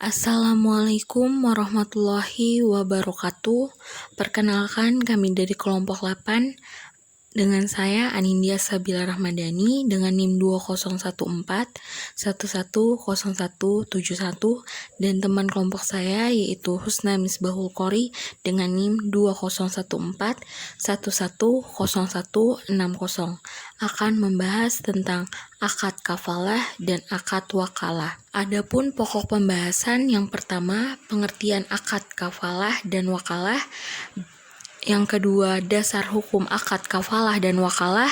Assalamualaikum warahmatullahi wabarakatuh. Perkenalkan, kami dari kelompok 8 dengan saya Anindya Sabila Rahmadani dengan NIM 2014 110171 dan teman kelompok saya yaitu Husna Misbahul Qori dengan NIM 2014 110160 akan membahas tentang akad kafalah dan akad wakalah. Adapun pokok pembahasan yang pertama, pengertian akad kafalah dan wakalah. Yang kedua, dasar hukum akad kafalah dan wakalah.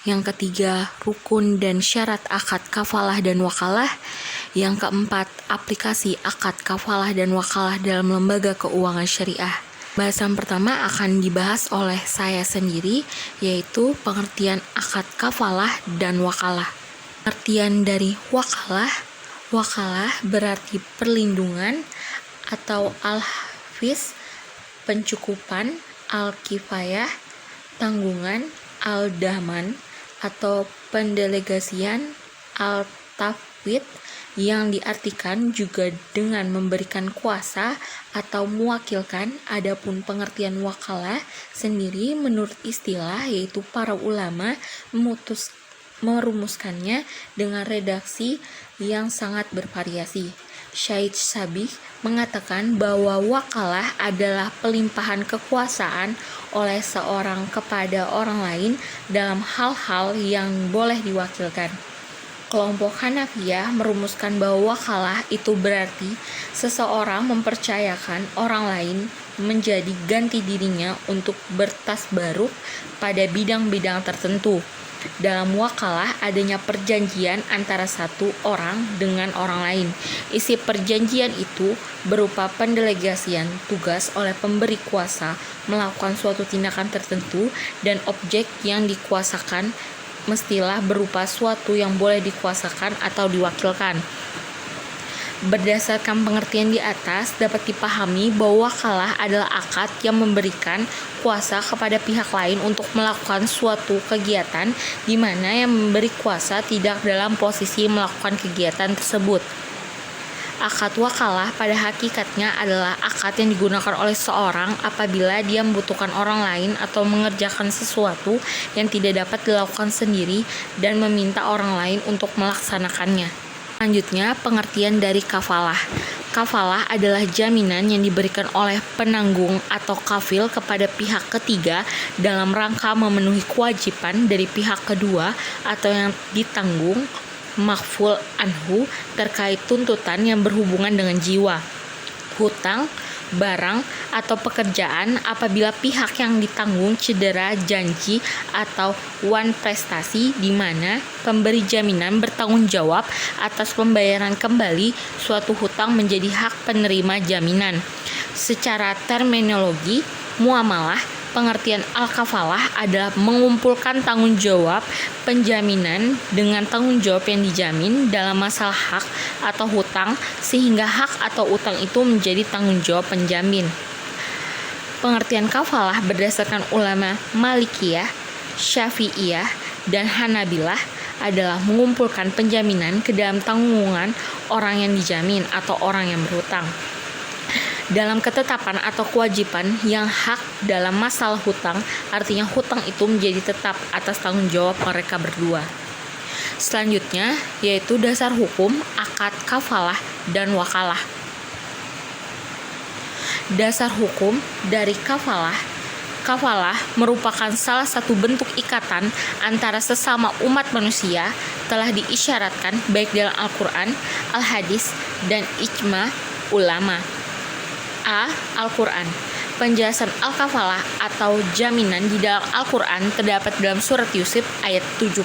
Yang ketiga, rukun dan syarat akad kafalah dan wakalah. Yang keempat, aplikasi akad kafalah dan wakalah dalam lembaga keuangan syariah. Bahasan pertama akan dibahas oleh saya sendiri, yaitu pengertian akad kafalah dan wakalah. Pengertian dari wakalah berarti perlindungan atau al-hafiz, pencukupan, al-kifayah, tanggungan, al-dahman, atau pendelegasian, al-tafwid, yang diartikan juga dengan memberikan kuasa atau mewakilkan. Adapun pengertian wakalah sendiri menurut istilah yaitu para ulama merumuskannya dengan redaksi yang sangat bervariasi. Syed Sabik mengatakan bahwa wakalah adalah pelimpahan kekuasaan oleh seorang kepada orang lain dalam hal-hal yang boleh diwakilkan. Kelompok Hanafiyah merumuskan bahwa wakalah itu berarti seseorang mempercayakan orang lain menjadi ganti dirinya untuk bertasbaruk pada bidang-bidang tertentu. Dalam wakalah adanya perjanjian antara satu orang dengan orang lain. Isi perjanjian itu berupa pendelegasian tugas oleh pemberi kuasa melakukan suatu tindakan tertentu, dan objek yang dikuasakan mestilah berupa suatu yang boleh dikuasakan atau diwakilkan. Berdasarkan pengertian di atas, dapat dipahami bahwa wakalah adalah akad yang memberikan kuasa kepada pihak lain untuk melakukan suatu kegiatan di mana yang memberi kuasa tidak dalam posisi melakukan kegiatan tersebut. Akad wakalah pada hakikatnya adalah akad yang digunakan oleh seorang apabila dia membutuhkan orang lain atau mengerjakan sesuatu yang tidak dapat dilakukan sendiri dan meminta orang lain untuk melaksanakannya. Selanjutnya, pengertian dari kafalah. Kafalah adalah jaminan yang diberikan oleh penanggung atau kafil kepada pihak ketiga dalam rangka memenuhi kewajiban dari pihak kedua atau yang ditanggung makful anhu terkait tuntutan yang berhubungan dengan jiwa, hutang, barang, atau pekerjaan apabila pihak yang ditanggung cedera janji atau wan prestasi di mana pemberi jaminan bertanggung jawab atas pembayaran kembali suatu hutang menjadi hak penerima jaminan. Secara terminologi muamalah, pengertian al-kafalah adalah mengumpulkan tanggung jawab penjaminan dengan tanggung jawab yang dijamin dalam masalah hak atau hutang sehingga hak atau utang itu menjadi tanggung jawab penjamin. Pengertian kafalah berdasarkan ulama Malikiyah, Syafi'iyah, dan Hanabilah adalah mengumpulkan penjaminan ke dalam tanggungan orang yang dijamin atau orang yang berhutang dalam ketetapan atau kewajiban yang hak dalam masalah hutang, artinya hutang itu menjadi tetap atas tanggung jawab mereka berdua. Selanjutnya yaitu dasar hukum akad kafalah dan wakalah. Dasar hukum dari kafalah merupakan salah satu bentuk ikatan antara sesama umat manusia, telah diisyaratkan baik dalam Al-Quran, Al-Hadis, dan ijma ulama. Al-Quran. Penjelasan al-kafalah atau jaminan di dalam Al-Quran terdapat dalam surat Yusuf ayat 72,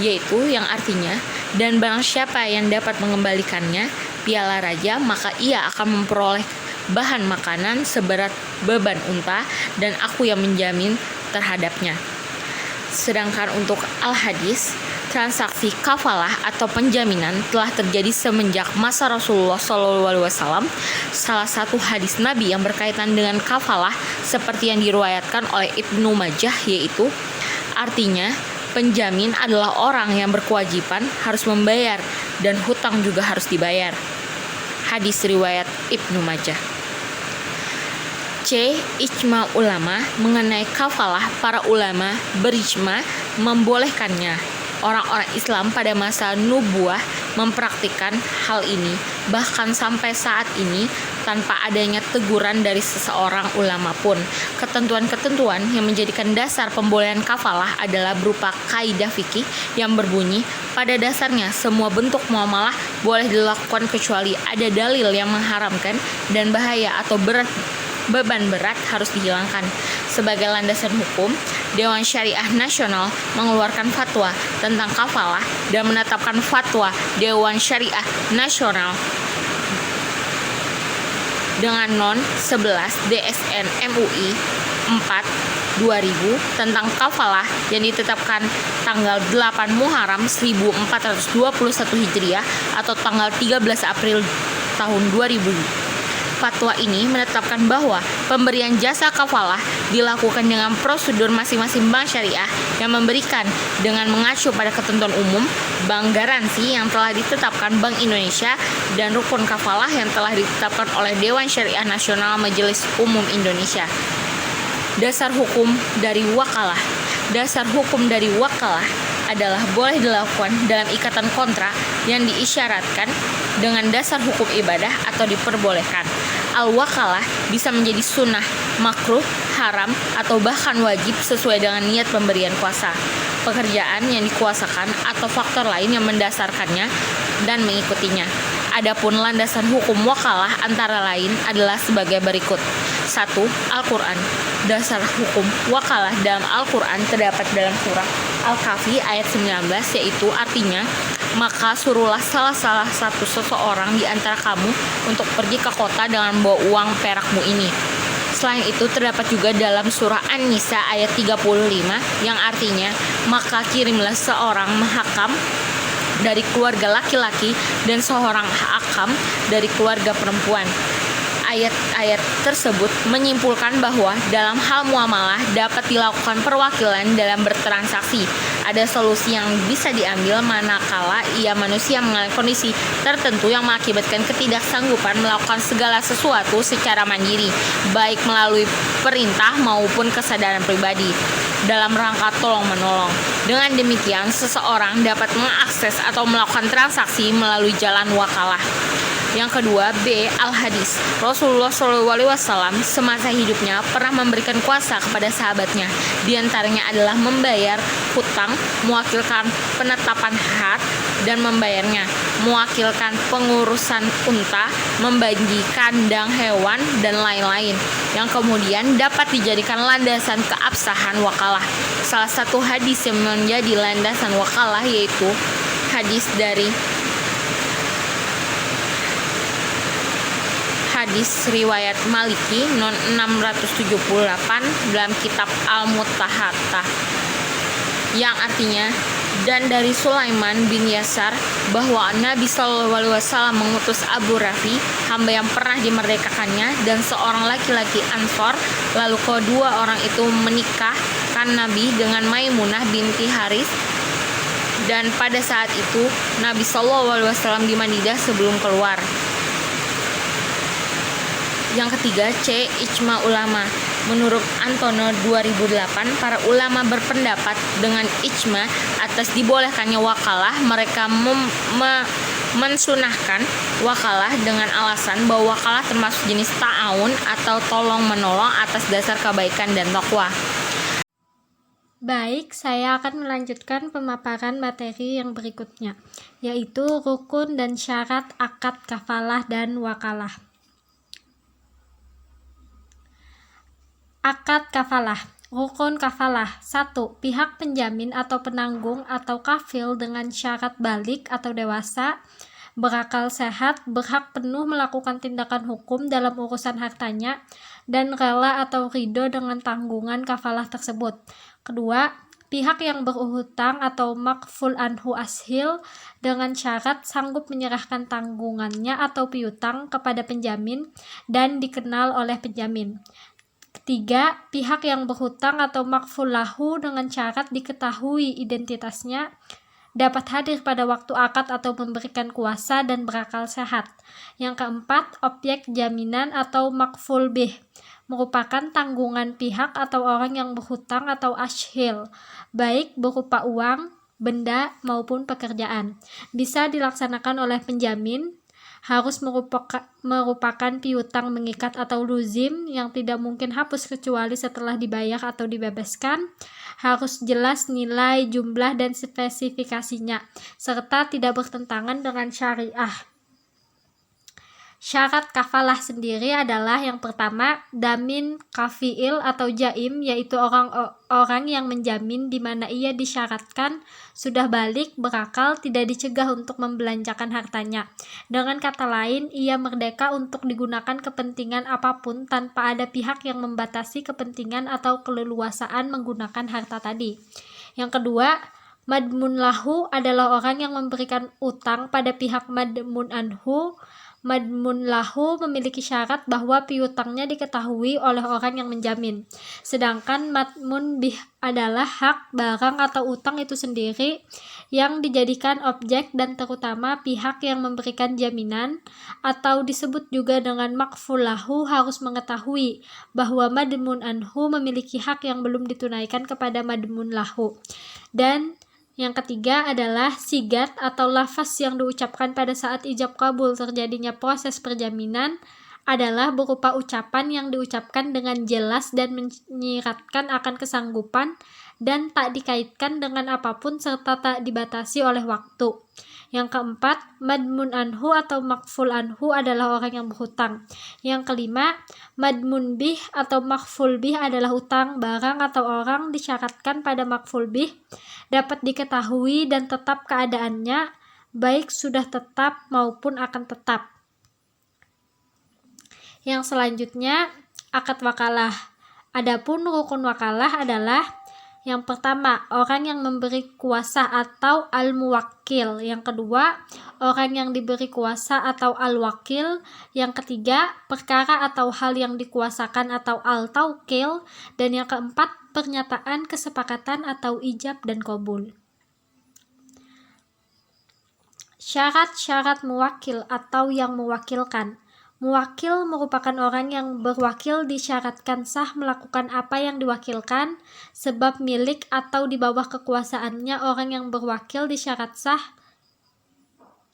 yaitu yang artinya, dan barang siapa yang dapat mengembalikannya piala raja, maka ia akan memperoleh bahan makanan seberat beban unta, dan aku yang menjamin terhadapnya. Sedangkan untuk Al-Hadis, transaksi kafalah atau penjaminan telah terjadi semenjak masa Rasulullah SAW. Salah satu hadis Nabi yang berkaitan dengan kafalah seperti yang diriwayatkan oleh Ibnu Majah, yaitu artinya penjamin adalah orang yang berkewajiban harus membayar dan hutang juga harus dibayar. Hadis riwayat Ibnu Majah. C. Ijma ulama mengenai kafalah. Para ulama berijma membolehkannya. Orang-orang Islam pada masa nubuah mempraktikkan hal ini, bahkan sampai saat ini tanpa adanya teguran dari seseorang ulama pun. Ketentuan-ketentuan yang menjadikan dasar pembolehan kafalah adalah berupa kaidah fikih yang berbunyi, pada dasarnya semua bentuk muamalah boleh dilakukan kecuali ada dalil yang mengharamkan dan bahaya atau beban berat harus dihilangkan. Sebagai landasan hukum, Dewan Syariah Nasional mengeluarkan fatwa tentang kafalah dan menetapkan fatwa Dewan Syariah Nasional dengan non 11 DSN MUI 4 2000 tentang kafalah yang ditetapkan tanggal 8 Muharram 1421 Hijriah atau tanggal 13 April tahun 2000. Fatwa ini menetapkan bahwa pemberian jasa kafalah dilakukan dengan prosedur masing-masing bank syariah yang memberikan dengan mengacu pada ketentuan umum, bank garansi yang telah ditetapkan Bank Indonesia, dan rukun kafalah yang telah ditetapkan oleh Dewan Syariah Nasional Majelis Umum Indonesia. Dasar hukum dari wakalah. Dasar hukum dari wakalah adalah boleh dilakukan dalam ikatan kontrak yang diisyaratkan dengan dasar hukum ibadah atau diperbolehkan. Al-wakalah bisa menjadi sunnah, makruh, haram, atau bahkan wajib sesuai dengan niat pemberian kuasa, pekerjaan yang dikuasakan, atau faktor lain yang mendasarkannya dan mengikutinya. Adapun landasan hukum wakalah antara lain adalah sebagai berikut. 1. Al-Quran. Dasar hukum wakalah dalam Al-Quran terdapat dalam surah Al-Kahfi ayat 19, yaitu artinya, maka suruhlah salah satu seseorang di antara kamu untuk pergi ke kota dengan membawa uang perakmu ini. Selain itu terdapat juga dalam surah An-Nisa ayat 35 yang artinya, maka kirimlah seorang mahakam dari keluarga laki-laki dan seorang hakam dari keluarga perempuan. Ayat-ayat tersebut menyimpulkan bahwa dalam hal muamalah dapat dilakukan perwakilan dalam bertransaksi. Ada solusi yang bisa diambil manakala ia manusia mengalami kondisi tertentu yang mengakibatkan ketidaksanggupan melakukan segala sesuatu secara mandiri, baik melalui perintah maupun kesadaran pribadi, dalam rangka tolong-menolong. Dengan demikian, seseorang dapat mengakses atau melakukan transaksi melalui jalan wakalah. Yang kedua, B. Al-Hadis. Rasulullah SAW semasa hidupnya pernah memberikan kuasa kepada sahabatnya. Di antaranya adalah membayar hutang, mewakilkan penetapan had dan membayarnya, mewakilkan pengurusan unta, membagi kandang hewan, dan lain-lain, yang kemudian dapat dijadikan landasan keabsahan wakalah. Salah satu hadis yang menjadi landasan wakalah yaitu hadis riwayat Maliki non 678 dalam kitab Al-Mutahattah, yang artinya, dan dari Sulaiman bin Yasar bahwa Nabi SAW mengutus Abu Rafi, hamba yang pernah dimerdekakannya, dan seorang laki-laki Ansor. Lalu kedua orang itu menikahkan Nabi dengan Maimunah binti Haris, dan pada saat itu Nabi SAW di Madinah sebelum keluar. Yang ketiga, C. Ijma ulama. Menurut Antono 2008, para ulama berpendapat dengan ijma atas dibolehkannya wakalah. Mereka mensunahkan wakalah dengan alasan bahwa wakalah termasuk jenis ta'awun atau tolong-menolong atas dasar kebaikan dan taqwa. Baik, saya akan melanjutkan pemaparan materi yang berikutnya, yaitu rukun dan syarat akad kafalah dan wakalah. Akad kafalah. Rukun kafalah. 1. Pihak penjamin atau penanggung atau kafil dengan syarat balik atau dewasa, berakal sehat, berhak penuh melakukan tindakan hukum dalam urusan hartanya, dan rela atau ridho dengan tanggungan kafalah tersebut. Kedua, pihak yang berhutang atau makful anhu ashil dengan syarat sanggup menyerahkan tanggungannya atau piutang kepada penjamin dan dikenal oleh penjamin. Ketiga, pihak yang berhutang atau makful lahu dengan syarat diketahui identitasnya dapat hadir pada waktu akad atau memberikan kuasa dan berakal sehat. Yang keempat, objek jaminan atau makful bih merupakan tanggungan pihak atau orang yang berhutang atau ashil, baik berupa uang, benda, maupun pekerjaan. Bisa dilaksanakan oleh penjamin, harus merupakan piutang mengikat atau luzim yang tidak mungkin hapus kecuali setelah dibayar atau dibebaskan, harus jelas nilai, jumlah, dan spesifikasinya, serta tidak bertentangan dengan syariah. Syarat kafalah sendiri adalah yang pertama, damin kafiil atau jaim, yaitu orang yang menjamin di mana ia disyaratkan sudah balik, berakal, tidak dicegah untuk membelanjakan hartanya. Dengan kata lain, ia merdeka untuk digunakan kepentingan apapun tanpa ada pihak yang membatasi kepentingan atau keleluasaan menggunakan harta tadi. Yang kedua, madmun lahu adalah orang yang memberikan utang pada pihak madmun anhu. Madmun lahu memiliki syarat bahwa piutangnya diketahui oleh orang yang menjamin. Sedangkan madmun bih adalah hak, barang, atau utang itu sendiri yang dijadikan objek dan terutama pihak yang memberikan jaminan atau disebut juga dengan makful lahu harus mengetahui bahwa madmun anhu memiliki hak yang belum ditunaikan kepada madmun lahu. Dan yang ketiga adalah sigat atau lafaz yang diucapkan pada saat ijab kabul terjadinya proses perjaminan adalah berupa ucapan yang diucapkan dengan jelas dan menyiratkan akan kesanggupan dan tak dikaitkan dengan apapun serta tak dibatasi oleh waktu. Yang keempat, madmun anhu atau makful anhu adalah orang yang berhutang. Yang kelima, madmun bih atau makful bih adalah utang, barang, atau orang disyaratkan pada makful bih dapat diketahui dan tetap keadaannya, baik sudah tetap maupun akan tetap. Yang selanjutnya, akad wakalah. Adapun rukun wakalah adalah yang pertama, orang yang memberi kuasa atau al-muwakkil. Yang kedua, orang yang diberi kuasa atau al-wakil. Yang ketiga, perkara atau hal yang dikuasakan atau al-taukil. Dan yang keempat, pernyataan kesepakatan atau ijab dan qabul. Syarat-syarat muwakil atau yang mewakilkan. Muwakil merupakan orang yang berwakil disyaratkan sah melakukan apa yang diwakilkan, sebab milik atau di bawah kekuasaannya orang yang berwakil disyarat sah.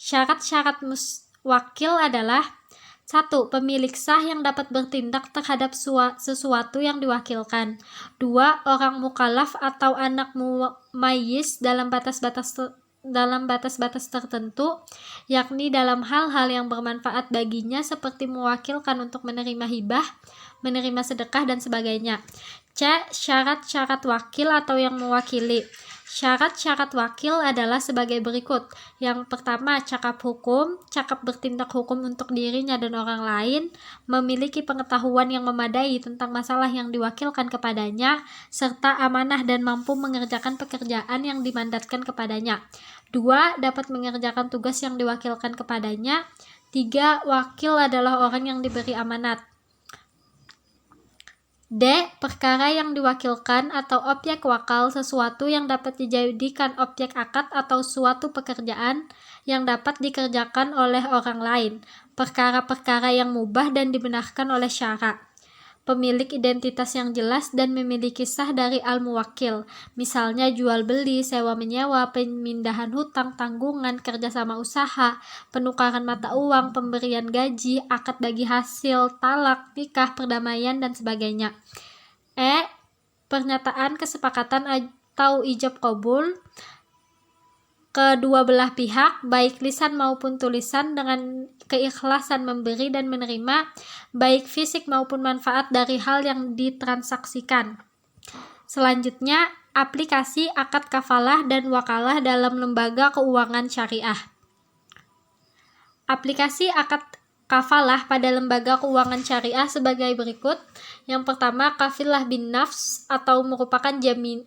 Syarat-syarat muwakil adalah 1. Pemilik sah yang dapat bertindak terhadap sesuatu yang diwakilkan. 2. Orang mukallaf atau anak mumayyiz dalam batas-batas tertentu, yakni dalam hal-hal yang bermanfaat baginya seperti mewakilkan untuk menerima hibah, menerima sedekah, dan sebagainya. C. Syarat-syarat wakil atau yang mewakili. Syarat-syarat wakil adalah sebagai berikut. Yang pertama, cakap hukum, cakap bertindak hukum untuk dirinya dan orang lain, memiliki pengetahuan yang memadai tentang masalah yang diwakilkan kepadanya, serta amanah dan mampu mengerjakan pekerjaan yang dimandatkan kepadanya. 2. Dapat mengerjakan tugas yang diwakilkan kepadanya. 3. Wakil adalah orang yang diberi amanat. D. Perkara yang diwakilkan atau objek wakal sesuatu yang dapat dijadikan objek akad atau suatu pekerjaan yang dapat dikerjakan oleh orang lain. Perkara-perkara yang mubah dan dibenarkan oleh syara. Pemilik identitas yang jelas dan memiliki sah dari al-muwakil. Misalnya jual beli, sewa menyewa, pemindahan hutang, tanggungan, kerjasama usaha, penukaran mata uang, pemberian gaji, akad bagi hasil, talak, nikah, perdamaian, dan sebagainya. E. Pernyataan kesepakatan atau ijab qabul kedua belah pihak, baik lisan maupun tulisan, dengan keikhlasan memberi dan menerima, baik fisik maupun manfaat dari hal yang ditransaksikan. Selanjutnya, aplikasi akad kafalah dan wakalah dalam lembaga keuangan syariah. Aplikasi akad kafalah pada lembaga keuangan syariah sebagai berikut. Yang pertama, kafilah bin nafs atau merupakan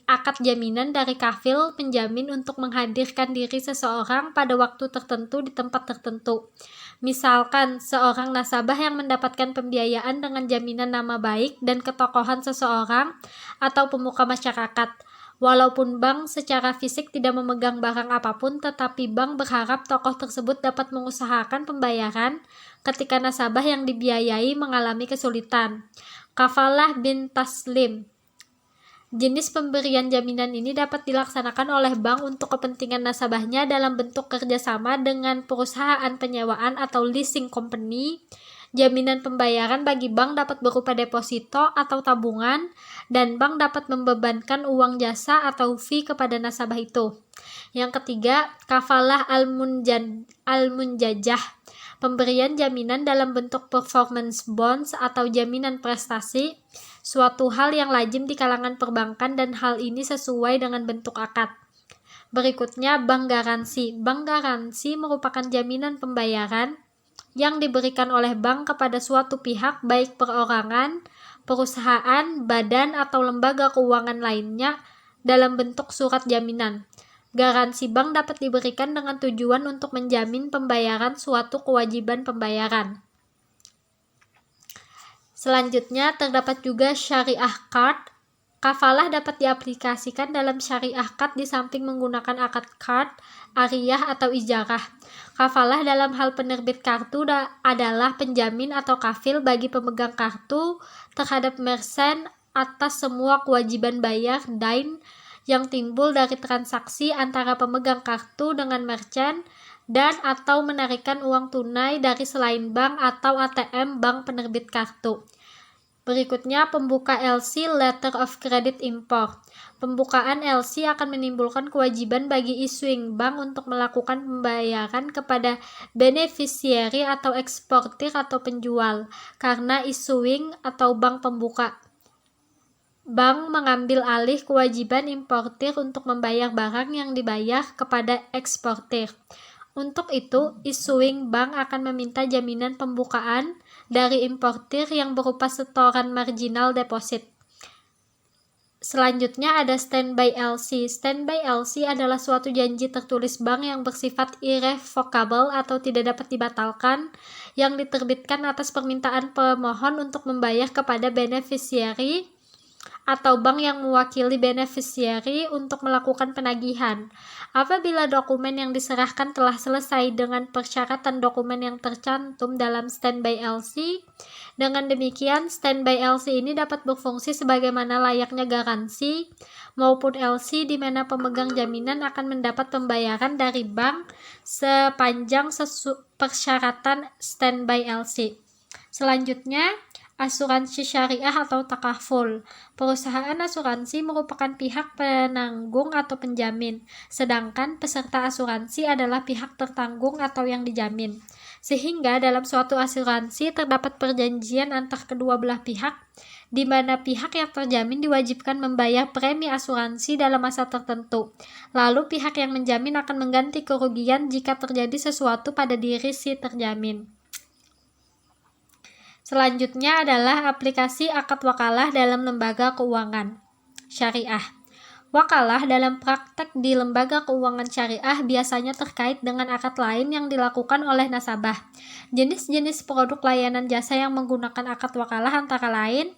akad jaminan dari kafil penjamin untuk menghadirkan diri seseorang pada waktu tertentu di tempat tertentu. Misalkan, seorang nasabah yang mendapatkan pembiayaan dengan jaminan nama baik dan ketokohan seseorang atau pemuka masyarakat. Walaupun bank secara fisik tidak memegang barang apapun, tetapi bank berharap tokoh tersebut dapat mengusahakan pembayaran ketika nasabah yang dibiayai mengalami kesulitan. Kafalah bin taslim. Jenis pemberian jaminan ini dapat dilaksanakan oleh bank untuk kepentingan nasabahnya dalam bentuk kerjasama dengan perusahaan penyewaan atau leasing company. Jaminan pembayaran bagi bank dapat berupa deposito atau tabungan, dan bank dapat membebankan uang jasa atau fee kepada nasabah itu. Yang ketiga, kafalah al-munjajah. Pemberian jaminan dalam bentuk performance bonds atau jaminan prestasi, suatu hal yang lazim di kalangan perbankan dan hal ini sesuai dengan bentuk akad. Berikutnya, bank garansi. Bank garansi merupakan jaminan pembayaran yang diberikan oleh bank kepada suatu pihak, baik perorangan, perusahaan, badan, atau lembaga keuangan lainnya dalam bentuk surat jaminan. Garansi bank dapat diberikan dengan tujuan untuk menjamin pembayaran suatu kewajiban pembayaran. Selanjutnya, terdapat juga syariah card. Kafalah dapat diaplikasikan dalam syariah card di samping menggunakan akad card, ariyah, atau ijarah. Kafalah dalam hal penerbit kartu adalah penjamin atau kafil bagi pemegang kartu terhadap merchant atas semua kewajiban bayar dain yang timbul dari transaksi antara pemegang kartu dengan merchant dan atau menarikan uang tunai dari selain bank atau ATM bank penerbit kartu. Berikutnya, pembuka LC Letter of Credit Import. Pembukaan LC akan menimbulkan kewajiban bagi issuing bank untuk melakukan pembayaran kepada beneficiary atau eksportir atau penjual, karena issuing atau bank pembuka. Bank mengambil alih kewajiban importir untuk membayar barang yang dibayar kepada eksportir. Untuk itu, issuing bank akan meminta jaminan pembukaan dari importir yang berupa setoran marginal deposit. Selanjutnya ada standby LC. Standby LC adalah suatu janji tertulis bank yang bersifat irrevocable atau tidak dapat dibatalkan, yang diterbitkan atas permintaan pemohon untuk membayar kepada beneficiary atau bank yang mewakili beneficiary untuk melakukan penagihan. Apabila dokumen yang diserahkan telah selesai dengan persyaratan dokumen yang tercantum dalam standby LC, dengan demikian standby LC ini dapat berfungsi sebagaimana layaknya garansi maupun LC di mana pemegang jaminan akan mendapat pembayaran dari bank sepanjang persyaratan standby LC. Selanjutnya, asuransi syariah atau takaful. Perusahaan asuransi merupakan pihak penanggung atau penjamin, sedangkan peserta asuransi adalah pihak tertanggung atau yang dijamin. Sehingga dalam suatu asuransi terdapat perjanjian antar kedua belah pihak, di mana pihak yang terjamin diwajibkan membayar premi asuransi dalam masa tertentu. Lalu pihak yang menjamin akan mengganti kerugian jika terjadi sesuatu pada diri si terjamin. Selanjutnya adalah aplikasi akad wakalah dalam lembaga keuangan syariah. Wakalah dalam praktek di lembaga keuangan syariah biasanya terkait dengan akad lain yang dilakukan oleh nasabah. Jenis-jenis produk layanan jasa yang menggunakan akad wakalah antara lain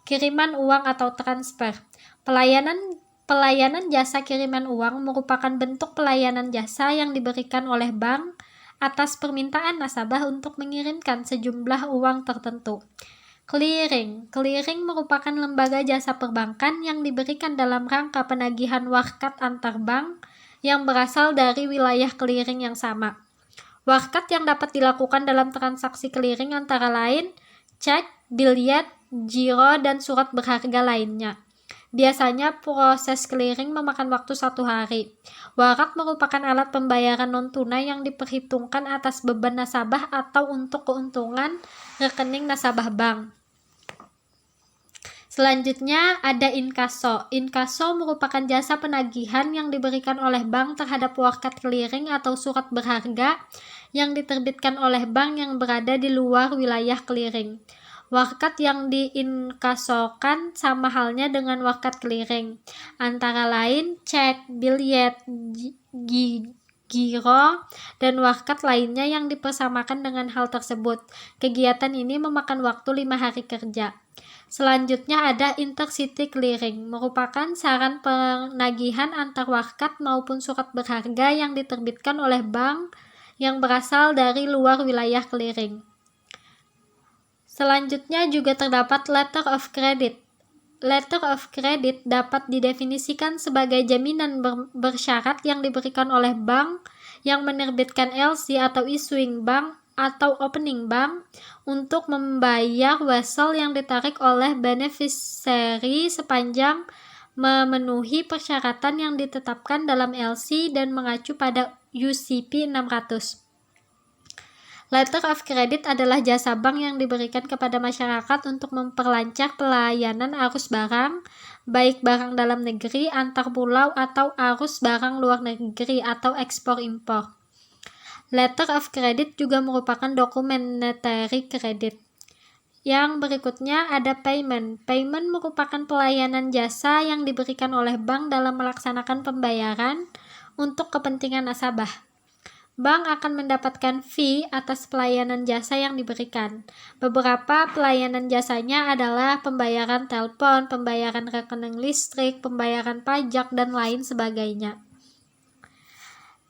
kiriman uang atau transfer. Pelayanan jasa kiriman uang merupakan bentuk pelayanan jasa yang diberikan oleh bank atas permintaan nasabah untuk mengirimkan sejumlah uang tertentu. Clearing merupakan lembaga jasa perbankan yang diberikan dalam rangka penagihan warkat antar bank yang berasal dari wilayah clearing yang sama. Warkat yang dapat dilakukan dalam transaksi clearing antara lain cek, biliet, giro, dan surat berharga lainnya. Biasanya proses clearing memakan waktu 1 hari. Warak merupakan alat pembayaran non-tunai yang diperhitungkan atas beban nasabah atau untuk keuntungan rekening nasabah bank. Selanjutnya ada inkaso. Inkaso merupakan jasa penagihan yang diberikan oleh bank terhadap warkat clearing atau surat berharga yang diterbitkan oleh bank yang berada di luar wilayah clearing. Warkat yang diinkasokan sama halnya dengan warkat clearing, antara lain cek, biliet, giro, dan warkat lainnya yang dipersamakan dengan hal tersebut. Kegiatan ini memakan waktu 5 hari kerja. Selanjutnya ada intercity clearing, merupakan saran penagihan antar wakaf maupun surat berharga yang diterbitkan oleh bank yang berasal dari luar wilayah clearing. Selanjutnya juga terdapat letter of credit. Letter of credit dapat didefinisikan sebagai jaminan bersyarat yang diberikan oleh bank yang menerbitkan LC atau issuing bank atau opening bank untuk membayar wesel yang ditarik oleh beneficiary sepanjang memenuhi persyaratan yang ditetapkan dalam LC dan mengacu pada UCP 600. Letter of credit adalah jasa bank yang diberikan kepada masyarakat untuk memperlancar pelayanan arus barang, baik barang dalam negeri, antar pulau, atau arus barang luar negeri atau ekspor-impor. Letter of credit juga merupakan dokumen monetary credit. Yang berikutnya ada payment. Payment merupakan pelayanan jasa yang diberikan oleh bank dalam melaksanakan pembayaran untuk kepentingan nasabah. Bank akan mendapatkan fee atas pelayanan jasa yang diberikan. Beberapa pelayanan jasanya adalah pembayaran telepon, pembayaran rekening listrik, pembayaran pajak, dan lain sebagainya.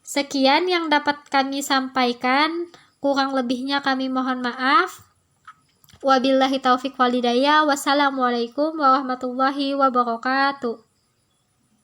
Sekian yang dapat kami sampaikan, kurang lebihnya kami mohon maaf. Wabillahi taufiq walhidayah. Wassalamualaikum warahmatullahi wabarakatuh.